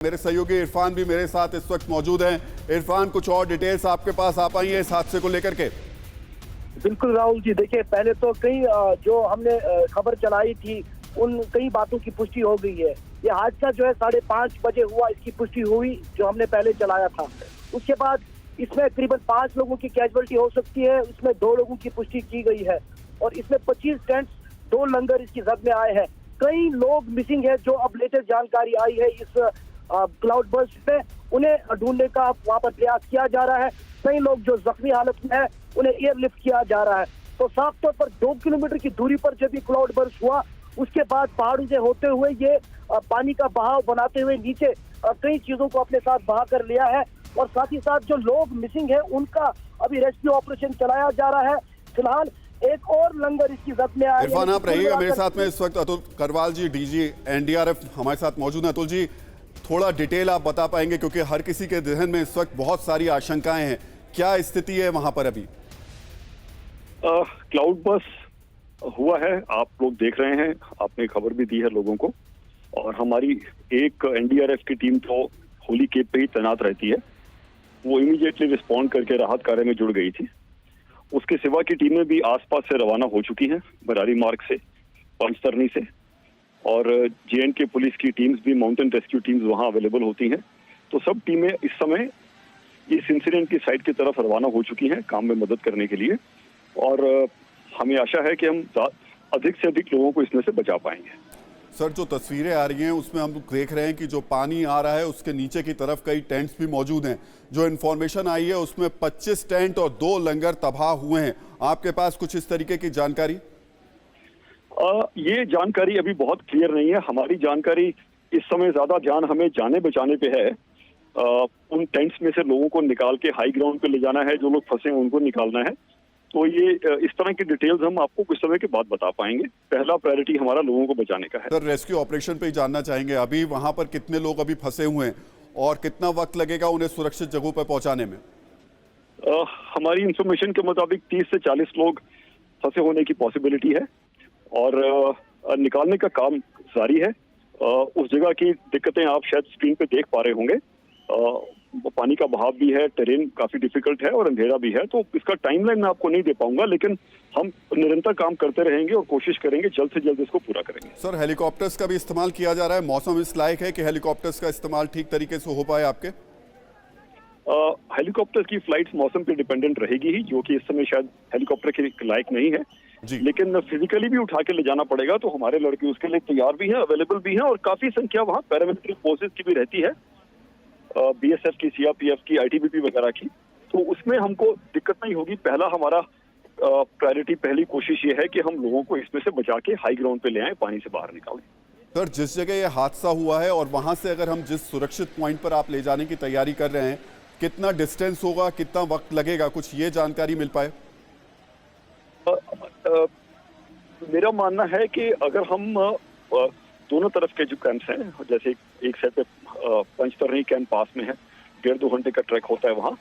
मेरे सहयोगी इरफान भी मेरे साथ इस वक्त मौजूद हैं। इरफान, कुछ और डिटेल्स आपके पास आ पाई है इस हादसे को लेकर के? बिल्कुल राहुल जी, देखिए पहले तो कई जो हमने खबर चलाई थी उन कई बातों की पुष्टि हो गई है। ये हादसा जो है 5:30 बजे हुआ, इसकी पुष्टि हुई जो हमने पहले चलाया था। उसके बाद इसमें करीबन 5 लोगों की कैजुअलिटी हो सकती है, इसमें 2 लोगों की पुष्टि की गई है और इसमें 25 टेंट्स, 2 लंगर इसकी जद में आए हैं। कई लोग मिसिंग है जो अब लेटेस्ट जानकारी आई है इस क्लाउड बर्स्ट पे, उन्हें ढूंढने का वहां पर प्रयास किया जा रहा है। कई लोग जो जख्मी हालत में है उन्हें एयरलिफ्ट किया जा रहा है। तो साफ तौर पर 2 किलोमीटर की दूरी पर जब ये क्लाउड बर्स्ट हुआ, उसके बाद पहाड़ों से होते हुए ये पानी का बहाव बनाते हुए नीचे कई चीजों को अपने साथ बहा कर लिया है और साथ ही साथ जो लोग मिसिंग है उनका अभी रेस्क्यू ऑपरेशन चलाया जा रहा है। फिलहाल एक और लंगर इसकी जद में आया। इरफान, आप रहिएगा मेरे साथ में इस वक्त। अतुल करवाल जी, डीजी एनडीआरएफ हमारे साथ मौजूद हैं। अतुल जी, थोड़ा डिटेल आप बता पाएंगे क्योंकि हर किसी के जहन में इस वक्त बहुत सारी आशंकाएं हैं। क्या स्थिति है वहां पर अभी? क्लाउड बर्स्ट हुआ है, आप लोग देख रहे हैं, आपने खबर भी दी है लोगों को। और हमारी एक एनडीआरएफ की टीम तो होली केप पे ही तैनात रहती है, वो इमीडिएटली रिस्पॉन्ड करके राहत कार्य में जुड़ गई थी। उसके सिवा की टीमें भी आसपास से रवाना हो चुकी हैं, बरारी मार्ग से, पंचतरनी से, और जेएंडके पुलिस की टीम्स भी, माउंटेन रेस्क्यू टीम्स वहां अवेलेबल होती हैं। तो सब टीमें इस समय इस इंसिडेंट की साइड की तरफ रवाना हो चुकी हैं काम में मदद करने के लिए, और हमें आशा है कि हम अधिक से अधिक लोगों को इसमें से बचा पाएंगे। सर, जो तस्वीरें आ रही हैं उसमें हम देख रहे हैं कि जो पानी आ रहा है उसके नीचे की तरफ कई टेंट्स भी मौजूद हैं। जो इन्फॉर्मेशन आई है उसमें 25 टेंट और 2 लंगर तबाह हुए हैं। आपके पास कुछ इस तरीके की जानकारी? ये जानकारी अभी बहुत क्लियर नहीं है। हमारी जानकारी इस समय ज्यादा ध्यान हमें जाने बचाने पे है। उन टेंट्स में से लोगों को निकाल के हाई ग्राउंड पे ले जाना है, जो लोग फंसे हैं उनको निकालना है। तो ये इस तरह की डिटेल्स हम आपको कुछ समय के बाद बता पाएंगे। पहला प्रायोरिटी हमारा लोगों को बचाने का है। सर, रेस्क्यू ऑपरेशन पे ही जानना चाहेंगे, अभी वहां पर कितने लोग अभी फंसे हुए हैं और कितना वक्त लगेगा उन्हें सुरक्षित जगहों पर पहुंचाने में? हमारी इंफॉर्मेशन के मुताबिक 30 से 40 लोग फंसे होने की पॉसिबिलिटी है और निकालने का काम जारी है। उस जगह की दिक्कतें आप शायद स्क्रीन पे देख पा रहे होंगे। पानी का बहाव भी है, टेरेन काफी डिफिकल्ट है और अंधेरा भी है, तो इसका टाइमलाइन मैं आपको नहीं दे पाऊंगा, लेकिन हम निरंतर काम करते रहेंगे और कोशिश करेंगे जल्द से जल्द इसको पूरा करेंगे। सर, हेलीकॉप्टर्स का भी इस्तेमाल किया जा रहा है। मौसम इस लायक है कि हेलीकॉप्टर्स का इस्तेमाल ठीक तरीके से हो पाए आपके? हेलीकॉप्टर की फ्लाइट्स मौसम पे डिपेंडेंट रहेगी ही, जो कि इस समय शायद हेलीकॉप्टर के लायक नहीं है जी। लेकिन फिजिकली भी उठा के ले जाना पड़ेगा, तो हमारे लड़के उसके लिए तैयार भी हैं, अवेलेबल भी हैं और काफी संख्या वहाँ पैरामिलिट्री फोर्सेज की भी रहती है, बीएसएफ की, सीआरपीएफ की, आईटीबीपी वगैरह की। तो उसमें हमको दिक्कत नहीं होगी। पहला हमारा प्रायोरिटी, पहली कोशिश ये है कि हम लोगों को इसमें से बचा के हाई ग्राउंड पे ले आए, पानी से बाहर निकालें। सर, जिस जगह ये हादसा हुआ है और वहां से अगर हम जिस सुरक्षित पॉइंट पर आप ले जाने की तैयारी कर रहे हैं, कितना डिस्टेंस होगा, कितना वक्त लगेगा, कुछ ये जानकारी मिल पाए? मेरा मानना है कि अगर हम दोनों तरफ के जो कैंप्स हैं, जैसे एक साइड पे पंचतरनी कैंप पास में है, 1.5-2 घंटे का ट्रैक होता है वहाँ,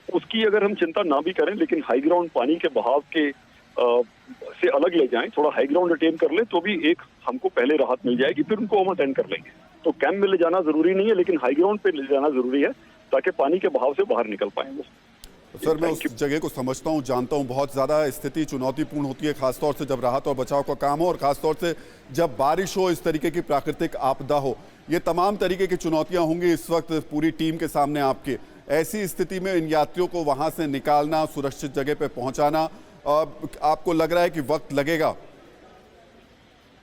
उसकी अगर हम चिंता ना भी करें, लेकिन हाई ग्राउंड पानी के बहाव के से अलग ले जाएं, थोड़ा हाई ग्राउंड अटेन कर ले, तो भी एक हमको पहले राहत मिल जाएगी, फिर उनको हम अटेंड कर लेंगे। तो कैंप में ले जाना जरूरी नहीं है, लेकिन हाई ग्राउंड पे ले जाना जरूरी है ताकि पानी के बहाव से बाहर निकल पाए वो। सर, मैं उस जगह को समझता हूँ, जानता हूँ, बहुत ज़्यादा स्थिति चुनौतीपूर्ण होती है, खासतौर से जब राहत और बचाव का काम हो और खासतौर से जब बारिश हो, इस तरीके की प्राकृतिक आपदा हो। ये तमाम तरीके की चुनौतियाँ होंगी इस वक्त पूरी टीम के सामने आपके। ऐसी स्थिति में इन यात्रियों को वहाँ से निकालना, सुरक्षित जगह पर पहुँचाना, आपको लग रहा है कि वक्त लगेगा?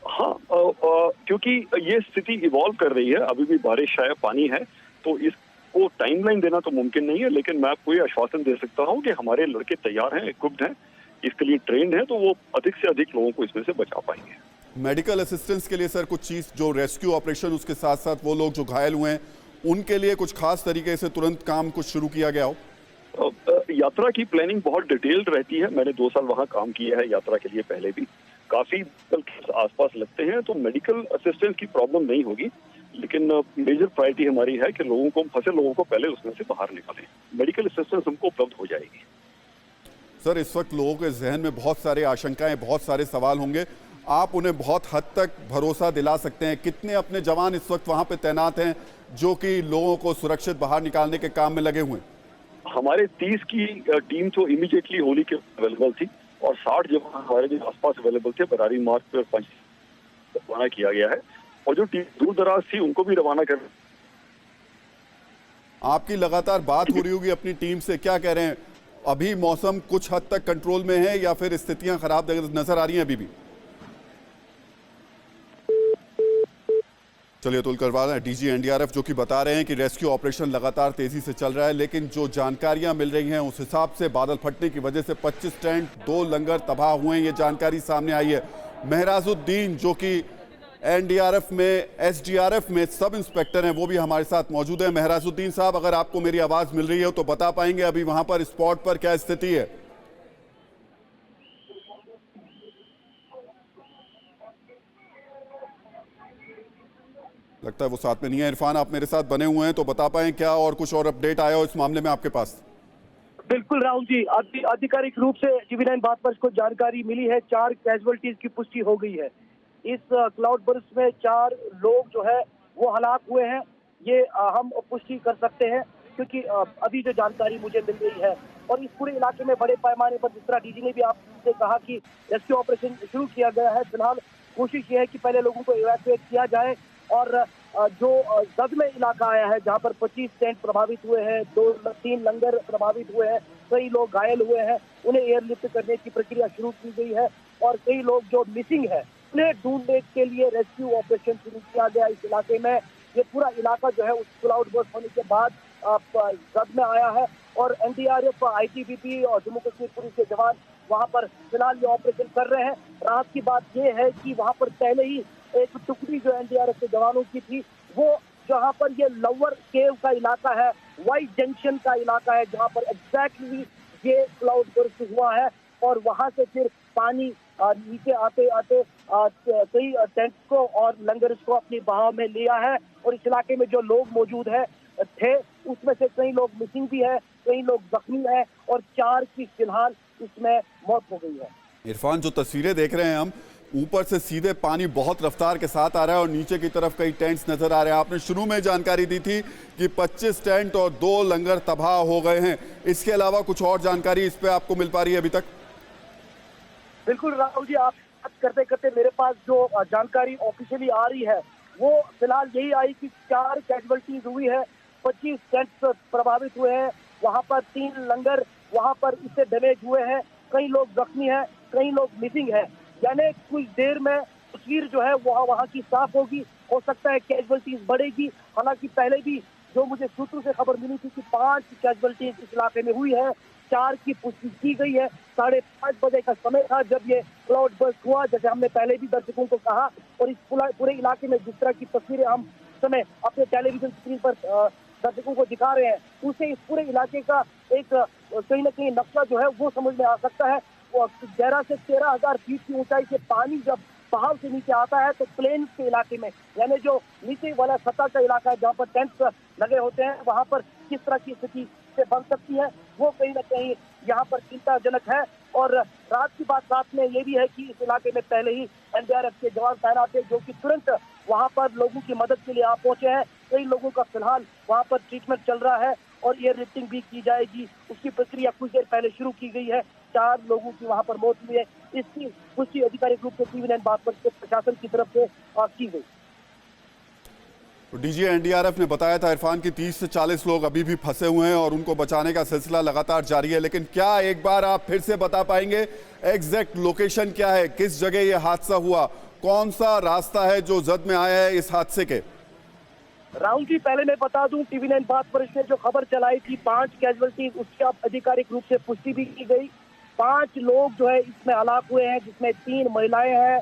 हाँ, क्योंकि ये स्थिति इवॉल्व कर रही है, अभी भी बारिश है, पानी है, तो इसको टाइमलाइन देना तो मुमकिन नहीं है, लेकिन मैं आपको ये आश्वासन दे सकता हूँ कि हमारे लड़के तैयार हैं, इक्विप्ड हैं, इसके लिए ट्रेंड हैं, तो वो अधिक से अधिक लोगों को इसमें से बचा पाएंगे। मेडिकल असिस्टेंस के लिए सर कुछ चीज़, जो रेस्क्यू ऑपरेशन, उसके साथ साथ वो लोग जो घायल हुए हैं उनके लिए कुछ खास तरीके से तुरंत काम कुछ शुरू किया गया हो? यात्रा की प्लानिंग बहुत डिटेल्ड रहती है। मैंने 2 साल वहाँ काम किया है यात्रा के लिए, पहले भी काफी आसपास लगते हैं, तो मेडिकल असिस्टेंस की प्रॉब्लम नहीं होगी, लेकिन मेजर प्रायोरिटी हमारी है कि लोगों को, फंसे लोगों को पहले उसमें से बाहर निकालें। मेडिकल असिस्टेंस हमको उपलब्ध हो जाएगी। सर, इस वक्त लोगों के जहन में बहुत सारे आशंकाएं, बहुत सारे सवाल होंगे। आप उन्हें बहुत हद तक भरोसा दिला सकते हैं? कितने अपने जवान इस वक्त वहां पे तैनात हैं जो कि लोगों को सुरक्षित बाहर निकालने के काम में लगे हुए हैं? हमारे 30 की टीम तो इमीडिएटली होली के अवेलेबल थी और 60 जवान हमारे जो आसपास अवेलेबल थे बरारी मार्ग पर रवाना किया गया है और जो टीम दूर दराज थी उनको भी रवाना कर। आपकी लगातार बात हो रही होगी अपनी टीम से, क्या कह रहे हैं? अभी मौसम कुछ हद तक कंट्रोल में है या फिर स्थितियां खराब नजर आ रही हैं अभी भी? चलिए अतुल करवाल हैं डीजी एनडीआरएफ, जो कि बता रहे हैं कि रेस्क्यू ऑपरेशन लगातार तेजी से चल रहा है, लेकिन जो जानकारियां मिल रही हैं उस हिसाब से बादल फटने की वजह से 25 टेंट, 2 लंगर तबाह हुए हैं, ये जानकारी सामने आई है। महराजुद्दीन जो कि एनडीआरएफ में एसडीआरएफ में सब इंस्पेक्टर हैं, वो भी हमारे साथ मौजूद हैं। महराजुद्दीन साहब, अगर आपको मेरी आवाज मिल रही है तो बता पाएंगे अभी वहां पर स्पॉट पर क्या स्थिति है? लगता है वो साथ में नहीं है। इरफान, आप मेरे साथ बने हुए हैं तो बता पाएं क्या और कुछ और अपडेट आया हो इस मामले में आपके पास? बिल्कुल राहुल जी, आधिकारिक रूप से टीवी9 बात पर को जानकारी मिली है। 4 कैजुअलिटीज की पुष्टि हो गई है। इस क्लाउड बर्स्ट में 4 लोग जो है वो हलाक हुए हैं, ये हम पुष्टि कर सकते हैं क्योंकि अभी जो जानकारी मुझे मिल रही है। और इस पूरे इलाके में बड़े पैमाने पर, जिस तरह डीजी ने भी आपसे कहा कि रेस्क्यू ऑपरेशन शुरू किया गया है। फिलहाल कोशिश ये है कि पहले लोगों को इवैक्यूएट किया जाए और जो जद में इलाका आया है जहां पर 25 टेंट प्रभावित हुए हैं, 2-3 लंगर प्रभावित हुए हैं, कई लोग घायल हुए हैं, उन्हें एयरलिफ्ट करने की प्रक्रिया शुरू की गई है और कई लोग जो मिसिंग है उन्हें ढूंढने के लिए रेस्क्यू ऑपरेशन शुरू किया गया इस इलाके में। ये पूरा इलाका जो है उस क्लाउड बर्स्ट होने के बाद जद में आया है और एनडीआरएफ, आईटीबीपी और जम्मू कश्मीर पुलिस के जवान वहां पर फिलहाल ये ऑपरेशन कर रहे हैं। राहत की बात यह है कि वहां पर पहले ही एक टुकड़ी जो एनडीआरएफ के जवानों की थी, वो जहां पर ये लोअर केव का इलाका है, वाइट जंक्शन का इलाका है, जहां पर एग्जैक्टली ये क्लाउड बर्स्ट हुआ है और वहां से फिर पानी नीचे आते आते कई टेंट्स को और लंगर्स को अपनी बहाव में लिया है। और इस इलाके में जो लोग मौजूद थे उसमें से कई लोग मिसिंग भी है, कई लोग जख्मी है और 4 की फिलहाल इसमें मौत हो गई है। इरफान, जो तस्वीरें देख रहे हैं हम, ऊपर से सीधे पानी बहुत रफ्तार के साथ आ रहा है और नीचे की तरफ कई टेंट्स नजर आ रहे हैं। आपने शुरू में जानकारी दी थी कि 25 टेंट और 2 लंगर तबाह हो गए हैं। इसके अलावा कुछ और जानकारी इस पे आपको मिल पा रही है अभी तक? बिल्कुल राहुल जी, आप बात करते करते मेरे पास जो जानकारी ऑफिशियली आ रही है वो फिलहाल यही आई कि 4 कैजुअलिटीज हुई है, 25 टेंट प्रभावित हुए हैं, वहां पर 3 लंगर वहां पर इससे डैमेज हुए हैं, कई लोग जख्मी हैं, कई लोग मिसिंग है। यानी कुछ देर में तस्वीर जो है वहाँ की साफ होगी। हो सकता है कैजुअलिटीज बढ़ेगी। हालांकि पहले भी जो मुझे सूत्रों से खबर मिली थी कि 5 कैजुअलिटीज इस इलाके में हुई है, 4 की पुष्टि की गई है। 5:30 बजे का समय था जब ये क्लाउड बर्स्ट हुआ, जैसे हमने पहले भी दर्शकों को कहा। और इस पूरे इलाके में जिस तरह की तस्वीरें हम समय अपने टेलीविजन स्क्रीन पर दर्शकों को दिखा रहे हैं, उससे इस पूरे इलाके का एक कहीं ना कहीं नक्शा जो है वो समझ में आ सकता है। 11 से 13,000 फीट की ऊंचाई से पानी जब पहाड़ से नीचे आता है तो प्लेन के इलाके में, यानी जो नीचे वाला सतह का इलाका है जहाँ पर टेंट लगे होते हैं, वहां पर किस तरह की स्थिति से बन सकती है वो कहीं ना कहीं यहाँ पर चिंताजनक है। और रात की बात साथ में ये भी है कि इस इलाके में पहले ही एनडीआरएफ के जवान तैनात थे जो कि तुरंत वहां पर लोगों की मदद के लिए आ पहुंचे हैं। कई लोगों का फिलहाल वहां पर ट्रीटमेंट चल रहा है और एयरलिफ्टिंग भी की जाएगी, उसकी प्रक्रिया कुछ देर पहले शुरू की गई है। 4 लोगों की वहां पर मौत हुई है, इसकी पुष्टि आधिकारिक रूप से टीवी9 बात पर प्रशासन की तरफ से की गई। तो डीजी एनडीआरएफ ने बताया था इरफान की 30 से 40 लोग अभी भी फंसे हुए हैं और उनको बचाने का सिलसिला लगातार जारी है। लेकिन क्या एक बार आप फिर से बता पाएंगे एग्जैक्ट लोकेशन क्या है, किस जगह ये हादसा हुआ, कौन सा रास्ता है जो जद में आया है इस हादसे के? राहुल जी, पहले मैं बता दूं, टीवी9 बात पर इसने जो खबर चलाई थी 5 कैजुअलिटीज, उसकी अब आधिकारिक रूप से पुष्टि भी की गई। 5 लोग जो है इसमें हलाक हुए हैं, जिसमें 3 महिलाएं हैं,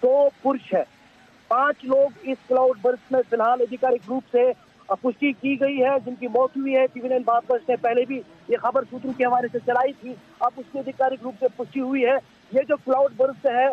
2 पुरुष है। 5 लोग इस क्लाउड बर्स्ट में फिलहाल आधिकारिक रूप से पुष्टि की गई है जिनकी मौत हुई है। टीवी9 बात पर इसने पहले भी ये खबर सूत्रों के हवाले से चलाई थी, अब उसकी आधिकारिक रूप से पुष्टि हुई है। ये जो क्लाउड बर्स्ट है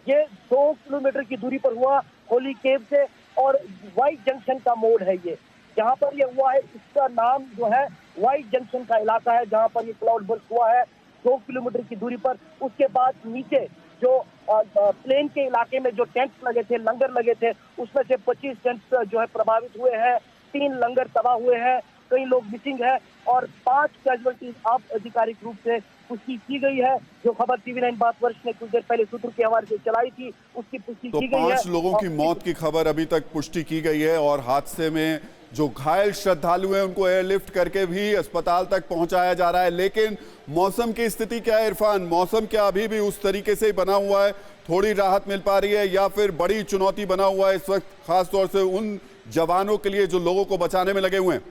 ये 2 किलोमीटर की दूरी पर हुआ होली केव से और वाइट जंक्शन का मोड़ है ये, जहाँ पर ये हुआ है। इसका नाम जो है वाइट जंक्शन का इलाका है जहाँ पर ये क्लाउड बर्स्ट हुआ है, 2 किलोमीटर की दूरी पर। उसके बाद नीचे जो प्लेन के इलाके में जो टेंट्स लगे थे, लंगर लगे थे, उसमें से 25 टेंट्स जो है प्रभावित हुए हैं, 3 लंगर तबाह हुए हैं, कई लोग मिसिंग है और 5 कैजुअलिटीज अब आधिकारिक रूप से पुष्टि की गई है। जो खबर TV9 भारतवर्ष ने कुछ देर पहले सूत्रों के हवाले से चलाई थी, उसकी पुष्टि तो की गई है। 5 लोगों की मौत की खबर अभी तक पुष्टि की गई है और हादसे में जो घायल श्रद्धालु हैं उनको एयरलिफ्ट करके भी अस्पताल तक पहुंचाया जा रहा है। लेकिन मौसम की स्थिति क्या है इरफान? मौसम क्या अभी भी उस तरीके से ही बना हुआ है? थोड़ी राहत मिल पा रही है या फिर बड़ी चुनौती बना हुआ है इस वक्त, खासतौर से उन जवानों के लिए जो लोगों को बचाने में लगे हुए हैं?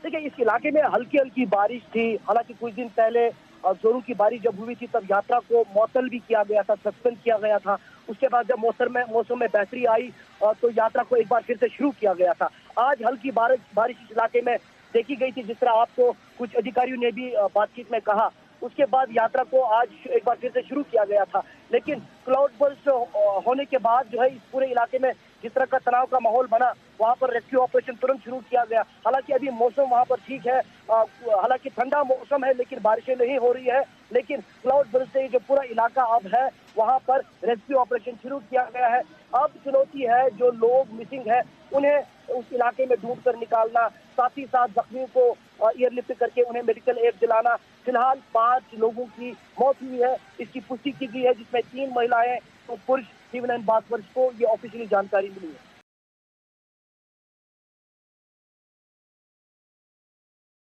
देखिए, इस इलाके में हल्की हल्की बारिश थी। हालांकि कुछ दिन पहले जोरों की बारिश जब हुई थी तब यात्रा को मअतल भी किया गया था, सस्पेंड किया गया था। उसके बाद जब मौसम में बेहतरी आई तो यात्रा को एक बार फिर से शुरू किया गया था। आज हल्की बारिश इस इलाके में देखी गई थी, जिस तरह आपको कुछ अधिकारियों ने भी बातचीत में कहा। उसके बाद यात्रा को आज एक बार फिर से शुरू किया गया था, लेकिन क्लाउड बर्स्ट होने के बाद जो है इस पूरे इलाके में जिस तरह का तनाव का माहौल बना, वहां पर रेस्क्यू ऑपरेशन तुरंत शुरू किया गया। हालांकि अभी मौसम वहां पर ठीक है, हालांकि ठंडा मौसम है लेकिन बारिशें नहीं हो रही है। लेकिन क्लाउड बर्स्ट से जो पूरा इलाका अब है वहां पर रेस्क्यू ऑपरेशन शुरू किया गया है। अब चुनौती है जो लोग मिसिंग है उन्हें उस इलाके में ढूंढ कर निकालना, साथ ही साथ जख्मियों को एयरलिफ्ट करके उन्हें मेडिकल एड दिलाना। फिलहाल 5 लोगों की मौत हुई है, इसकी पुष्टि की गई है, जिसमें 3 महिलाएं और पुरुष। TV9 भारतवर्ष को ये ऑफिशियली जानकारी मिली है।